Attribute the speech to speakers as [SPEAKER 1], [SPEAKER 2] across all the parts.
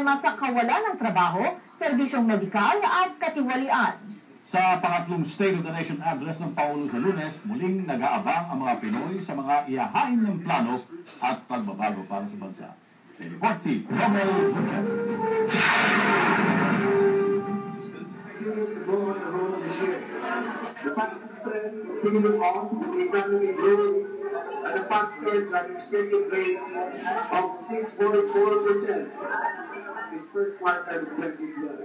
[SPEAKER 1] problema sa kawalan ng trabaho, serbisyong medikal at katiwalian.
[SPEAKER 2] Sa pangatlong State of the Nation address ng Pangulo sa Lunes, muling nag-aabang ang mga Pinoy sa mga ihahain ng plano at pagbabago para sa bansa. Report si Romel Gutierrez.
[SPEAKER 3] The fastest trend continuing on, the economy growing at a faster than expected rate of 6.4% this first quarter of 2012.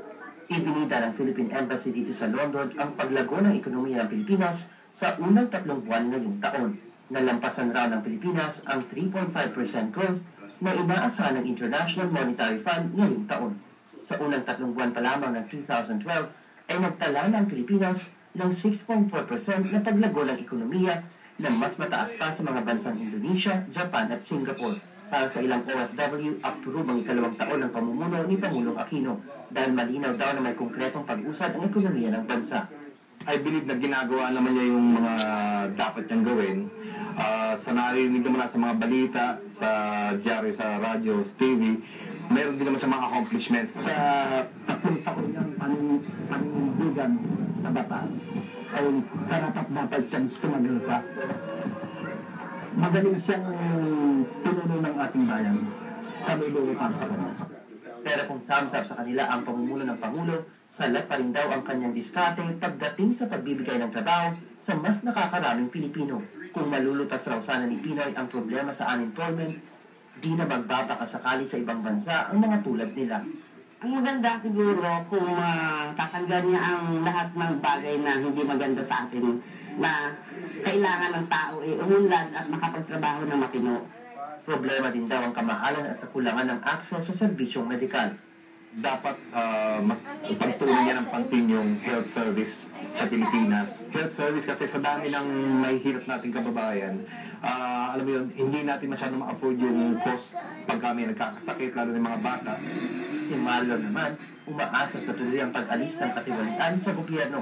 [SPEAKER 4] Ibinida ng Philippine Embassy dito sa London ang paglago ng ekonomiya ng Pilipinas sa unang 3 buwan ngayong taon. Nalampasan raw ng Pilipinas ang 3.5% growth na inaasahan ng International Monetary Fund ngayong taon. Sa unang 3 buwan pa lamang ng 2012 ay nagtala ng Pilipinas ng 6.4% na paglago ng ekonomiya na mas mataas pa sa mga bansang Indonesia, Japan at Singapore. Para sa ilang OFW, approve ang ikalawang taon ng pamumuno ni Pangulong Aquino dahil malinaw daw na may konkretong pag-usad ang ekonomiya ng bansa.
[SPEAKER 5] I believe na ginagawa naman niya yung mga dapat niyang gawin. Sa narinig naman sa mga balita, sa diary, sa radyo, sa TV, meron din naman sa mga accomplishments.
[SPEAKER 6] Sa 3 taon niyang panindigan sa batas, ay karapat-dapat siyang tumagal pa. Magaling siyang pinuno ng ating bayan sa luluwi para sa kanya.
[SPEAKER 4] Pero kung samsap sa kanila ang pamumuno ng Pangulo, salat pa rin daw ang kanyang diskarte pagdating sa pagbibigay ng trabaho sa mas nakakaraming Pilipino. Kung malulutas raw sana ni Pinoy ang problema sa unemployment, di na magbabaka sakali sa ibang bansa ang mga tulad nila.
[SPEAKER 7] Ang maganda siguro kung tatanggal niya ang lahat ng bagay na hindi maganda sa atin, na kailangan ng tao umunlad at makapagtrabaho ng matino.
[SPEAKER 4] Problema din daw ang kamahalan at kakulangan ng akses sa serbisyong medikal.
[SPEAKER 5] Dapat mas pagtuunan niya ng pansin yung health service sa Pilipinas. Health service kasi sa dami ng may hirap nating kababayan, alam mo yun, hindi natin masyadong ma-afford yung cost pag kami nagkakasakit, lalo ng mga bata.
[SPEAKER 4] Si Marlon naman, umaasa sa tuloy ang pag-alis ng katiwalian sa gobyerno.